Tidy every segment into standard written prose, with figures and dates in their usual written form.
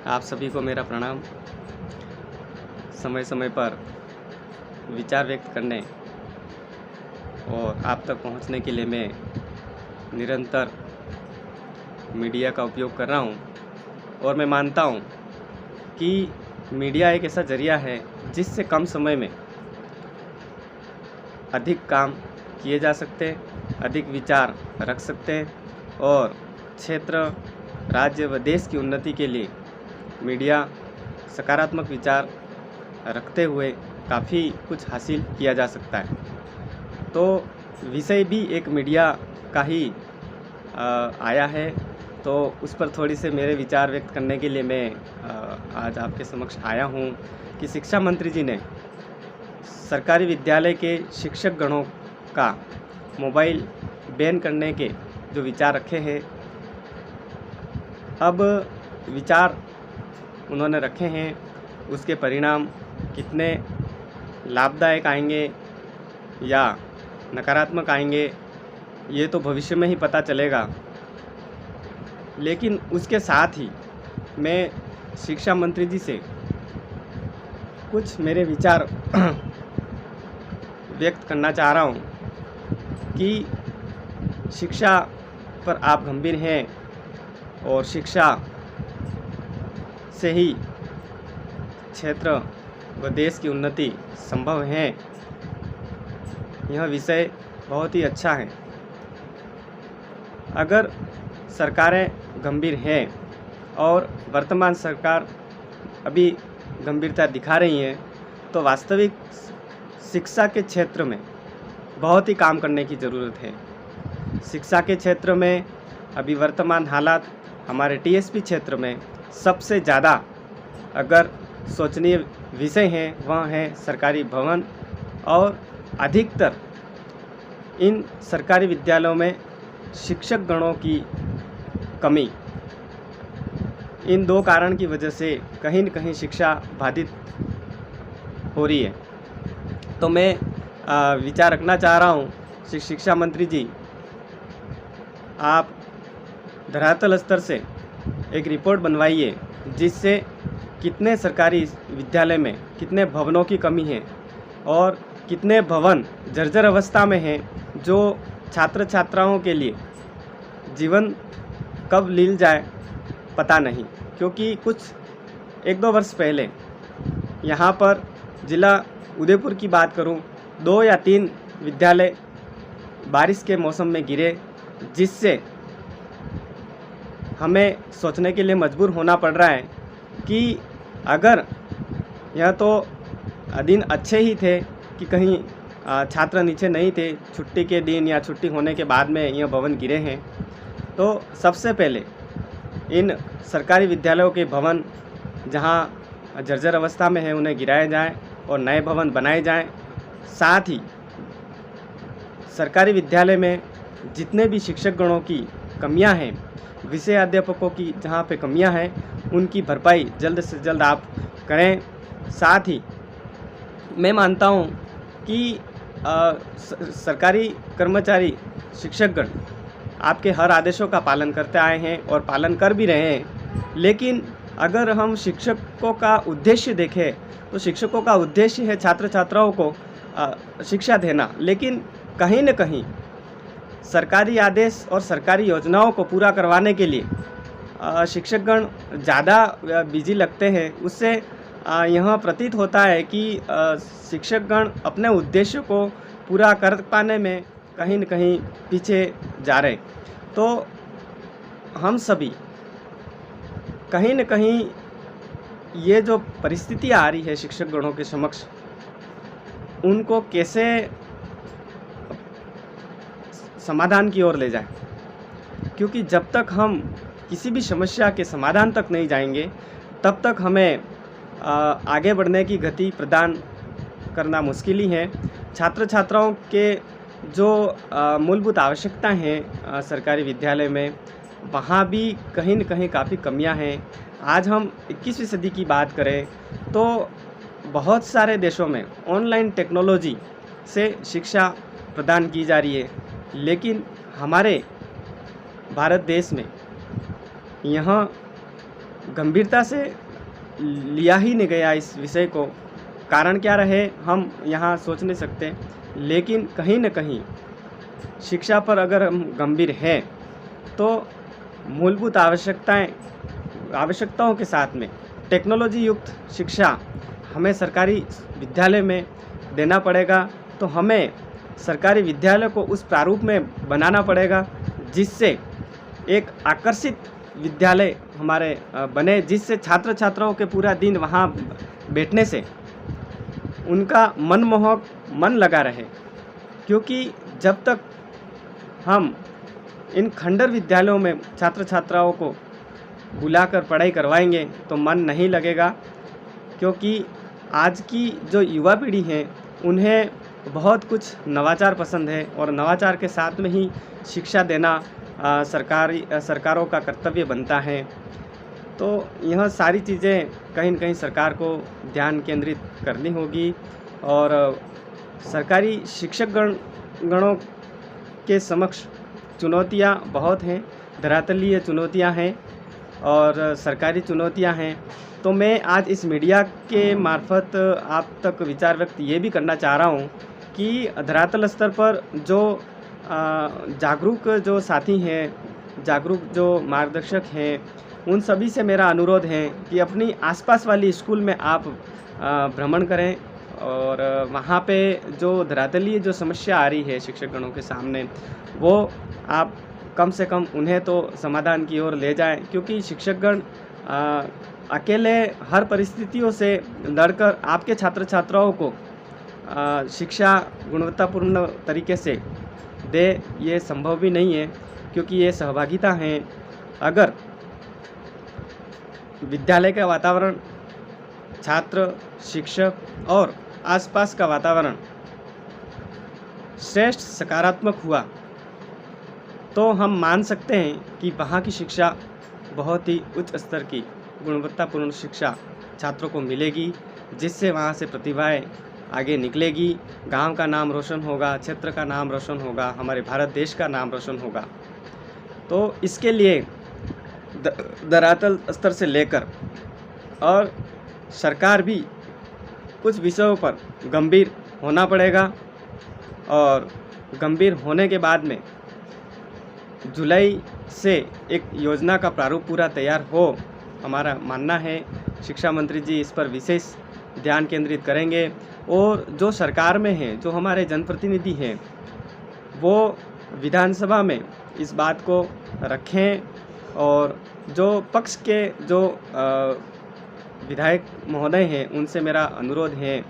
आप सभी को मेरा प्रणाम। समय समय पर विचार व्यक्त करने और आप तक पहुंचने के लिए मैं निरंतर मीडिया का उपयोग कर रहा हूं और मैं मानता हूं कि मीडिया एक ऐसा जरिया है जिससे कम समय में अधिक काम किए जा सकते हैं, अधिक विचार रख सकते हैं और क्षेत्र, राज्य व देश की उन्नति के लिए मीडिया सकारात्मक विचार रखते हुए काफ़ी कुछ हासिल किया जा सकता है। तो विषय भी एक मीडिया का ही आया है, तो उस पर थोड़ी से मेरे विचार व्यक्त करने के लिए मैं आज आपके समक्ष आया हूँ कि शिक्षा मंत्री जी ने सरकारी विद्यालय के शिक्षक गणों का मोबाइल बैन करने के जो विचार रखे हैं, अब विचार उन्होंने रखे हैं, उसके परिणाम कितने लाभदायक आएंगे या नकारात्मक आएंगे ये तो भविष्य में ही पता चलेगा। लेकिन उसके साथ ही मैं शिक्षा मंत्री जी से कुछ मेरे विचार व्यक्त करना चाह रहा हूँ कि शिक्षा पर आप गंभीर हैं और शिक्षा से ही क्षेत्र व देश की उन्नति संभव है। यह विषय बहुत ही अच्छा है। अगर सरकारें गंभीर हैं और वर्तमान सरकार अभी गंभीरता दिखा रही है, तो वास्तविक शिक्षा के क्षेत्र में बहुत ही काम करने की ज़रूरत है। शिक्षा के क्षेत्र में अभी वर्तमान हालात हमारे टीएसपी क्षेत्र में सबसे ज़्यादा अगर सोचनीय विषय हैं वह है सरकारी भवन, और अधिकतर इन सरकारी विद्यालयों में शिक्षक गणों की कमी, इन दो कारण की वजह से कहीं न कहीं शिक्षा बाधित हो रही है। तो मैं विचार रखना चाह रहा हूँ शिक्षा मंत्री जी, आप धरातल स्तर से एक रिपोर्ट बनवाइए जिससे कितने सरकारी विद्यालय में कितने भवनों की कमी है और कितने भवन जर्जर अवस्था में हैं, जो छात्र छात्राओं के लिए जीवन कब लील जाए पता नहीं। क्योंकि कुछ 1-2 वर्ष पहले यहाँ पर जिला उदयपुर की बात करूँ, 2 या 3 विद्यालय बारिश के मौसम में गिरे, जिससे हमें सोचने के लिए मजबूर होना पड़ रहा है कि अगर यह तो दिन अच्छे ही थे कि कहीं छात्र नीचे नहीं थे, छुट्टी के दिन या छुट्टी होने के बाद में यह भवन गिरे हैं, तो सबसे पहले इन सरकारी विद्यालयों के भवन जहां जर्जर अवस्था में है उन्हें गिराया जाए और नए भवन बनाए जाएं। साथ ही सरकारी विद्यालय में जितने भी शिक्षक गणों की कमियां हैं, विषय अध्यापकों की जहां पे कमियां हैं, उनकी भरपाई जल्द से जल्द आप करें। साथ ही मैं मानता हूं कि सरकारी कर्मचारी शिक्षकगण आपके हर आदेशों का पालन करते आए हैं और पालन कर भी रहे हैं। लेकिन अगर हम शिक्षकों का उद्देश्य देखें तो शिक्षकों का उद्देश्य है छात्र छात्राओं को शिक्षा देना, लेकिन कहीं न कहीं सरकारी आदेश और सरकारी योजनाओं को पूरा करवाने के लिए शिक्षकगण ज़्यादा बिजी लगते हैं। उससे यह प्रतीत होता है कि शिक्षकगण अपने उद्देश्य को पूरा कर पाने में कहीं न कहीं पीछे जा रहे। तो हम सभी कहीं न कहीं ये जो परिस्थिति आ रही है शिक्षकगणों के समक्ष, उनको कैसे समाधान की ओर ले जाएं। क्योंकि जब तक हम किसी भी समस्या के समाधान तक नहीं जाएंगे, तब तक हमें आगे बढ़ने की गति प्रदान करना मुश्किल ही है। छात्र छात्राओं के जो मूलभूत आवश्यकताएं हैं सरकारी विद्यालय में, वहाँ भी कहीं न कहीं काफ़ी कमियां हैं। आज हम 21वीं सदी की बात करें तो बहुत सारे देशों में ऑनलाइन टेक्नोलॉजी से शिक्षा प्रदान की जा रही है, लेकिन हमारे भारत देश में यहाँ गंभीरता से लिया ही नहीं गया इस विषय को। कारण क्या रहे हम यहाँ सोच नहीं सकते, लेकिन कहीं न कहीं शिक्षा पर अगर हम गंभीर हैं तो मूलभूत आवश्यकताओं के साथ में टेक्नोलॉजी युक्त शिक्षा हमें सरकारी विद्यालय में देना पड़ेगा। तो हमें सरकारी विद्यालय को उस प्रारूप में बनाना पड़ेगा जिससे एक आकर्षित विद्यालय हमारे बने, जिससे छात्र छात्राओं के पूरा दिन वहाँ बैठने से उनका मनमोहक मन लगा रहे। क्योंकि जब तक हम इन खंडर विद्यालयों में छात्र छात्राओं को बुलाकर पढ़ाई करवाएंगे तो मन नहीं लगेगा। क्योंकि आज की जो युवा पीढ़ी है उन्हें बहुत कुछ नवाचार पसंद है और नवाचार के साथ में ही शिक्षा देना सरकारों का कर्तव्य बनता है। तो यह सारी चीज़ें कहीं न कहीं सरकार को ध्यान केंद्रित करनी होगी और सरकारी गणों के समक्ष चुनौतियाँ बहुत हैं, धरातलीय चुनौतियाँ हैं और सरकारी चुनौतियाँ हैं। तो मैं आज इस मीडिया के मार्फत आप तक विचार व्यक्त ये भी करना चाह रहा हूँ कि धरातल स्तर पर जो जागरूक जो साथी हैं, जागरूक जो मार्गदर्शक हैं, उन सभी से मेरा अनुरोध है कि अपनी आसपास वाली स्कूल में आप भ्रमण करें और वहाँ पे जो धरातलीय जो समस्या आ रही है शिक्षकगणों के सामने, वो आप कम से कम उन्हें तो समाधान की ओर ले जाएं। क्योंकि शिक्षकगण अकेले हर परिस्थितियों से लड़कर आपके छात्र छात्राओं को शिक्षा गुणवत्तापूर्ण तरीके से दे, ये संभव भी नहीं है। क्योंकि ये सहभागिता है। अगर विद्यालय का वातावरण, छात्र, शिक्षक और आसपास का वातावरण श्रेष्ठ सकारात्मक हुआ तो हम मान सकते हैं कि वहाँ की शिक्षा बहुत ही उच्च स्तर की गुणवत्तापूर्ण शिक्षा छात्रों को मिलेगी, जिससे वहाँ से प्रतिभाएं आगे निकलेगी, गांव का नाम रोशन होगा, क्षेत्र का नाम रोशन होगा, हमारे भारत देश का नाम रोशन होगा। तो इसके लिए धरातल स्तर से लेकर और सरकार भी कुछ विषयों पर गंभीर होना पड़ेगा और गंभीर होने के बाद में जुलाई से एक योजना का प्रारूप पूरा तैयार हो, हमारा मानना है। शिक्षा मंत्री जी इस पर विशेष ध्यान केंद्रित करेंगे और जो सरकार में हैं, जो हमारे जनप्रतिनिधि हैं, वो विधानसभा में इस बात को रखें और जो पक्ष के जो विधायक महोदय हैं उनसे मेरा अनुरोध है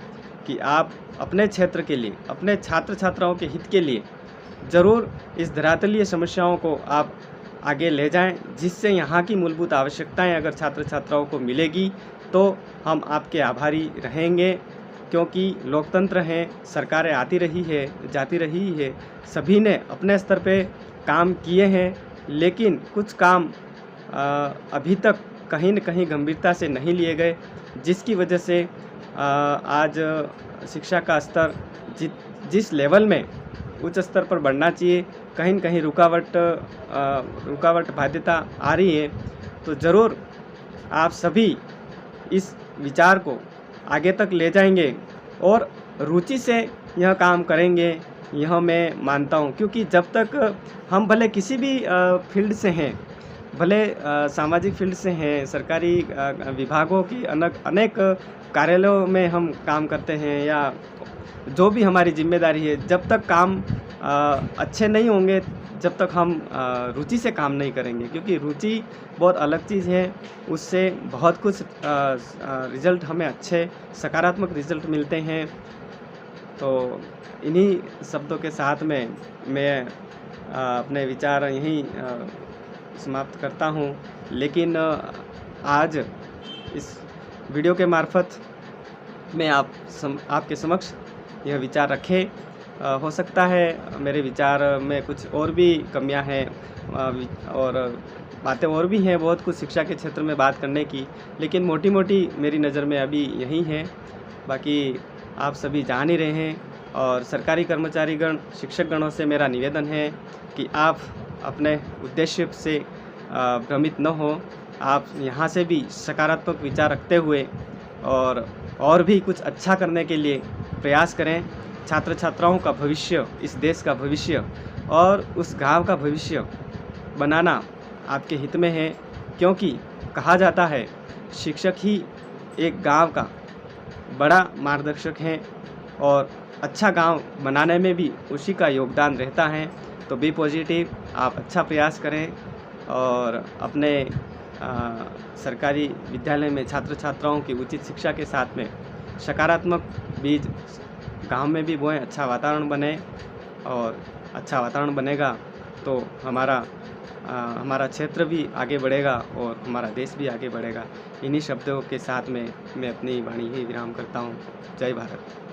कि आप अपने क्षेत्र के लिए, अपने छात्र छात्राओं के हित के लिए ज़रूर इस धरातलीय समस्याओं को आप आगे ले जाएं, जिससे यहाँ की मूलभूत आवश्यकताएं अगर छात्र छात्राओं को मिलेगी तो हम आपके आभारी रहेंगे। क्योंकि लोकतंत्र है, सरकारें आती रही है, जाती रही है, सभी ने अपने स्तर पे काम किए हैं, लेकिन कुछ काम अभी तक कहीं न कहीं गंभीरता से नहीं लिए गए, जिसकी वजह से आज शिक्षा का स्तर जिस लेवल में उच्च स्तर पर बढ़ना चाहिए, कहीं न कहीं रुकावट बाध्यता आ रही है। तो ज़रूर आप सभी इस विचार को आगे तक ले जाएंगे और रुचि से यह काम करेंगे, यह मैं मानता हूँ। क्योंकि जब तक हम भले किसी भी फील्ड से हैं, भले सामाजिक फील्ड से हैं, सरकारी विभागों की अनेक कार्यालयों में हम काम करते हैं या जो भी हमारी जिम्मेदारी है, जब तक काम अच्छे नहीं होंगे, जब तक हम रुचि से काम नहीं करेंगे। क्योंकि रुचि बहुत अलग चीज़ है, उससे बहुत कुछ रिज़ल्ट हमें अच्छे सकारात्मक रिज़ल्ट मिलते हैं। तो इन्हीं शब्दों के साथ में मैं अपने विचार यहीं समाप्त करता हूँ। लेकिन आज इस वीडियो के मार्फत मैं आपके समक्ष यह विचार रखे। हो सकता है मेरे विचार में कुछ और भी कमियां हैं और बातें और भी हैं, बहुत कुछ शिक्षा के क्षेत्र में बात करने की, लेकिन मोटी मोटी मेरी नज़र में अभी यही है। बाकी आप सभी जान ही रहे हैं और सरकारी कर्मचारीगण, शिक्षकगणों से मेरा निवेदन है कि आप अपने उद्देश्य से भ्रमित न हो आप यहाँ से भी सकारात्मक विचार रखते हुए और भी कुछ अच्छा करने के लिए प्रयास करें। छात्र छात्राओं का भविष्य, इस देश का भविष्य और उस गांव का भविष्य बनाना आपके हित में है, क्योंकि कहा जाता है शिक्षक ही एक गांव का बड़ा मार्गदर्शक है और अच्छा गांव बनाने में भी उसी का योगदान रहता है। तो बी पॉजिटिव, आप अच्छा प्रयास करें और अपने सरकारी विद्यालय में छात्र छात्राओं की उचित शिक्षा के साथ में सकारात्मक बीज गांव में भी बोएं, अच्छा वातावरण बने और अच्छा वातावरण बनेगा तो हमारा क्षेत्र भी आगे बढ़ेगा और हमारा देश भी आगे बढ़ेगा। इन्हीं शब्दों के साथ में मैं अपनी वाणी ही विराम करता हूँ। जय भारत।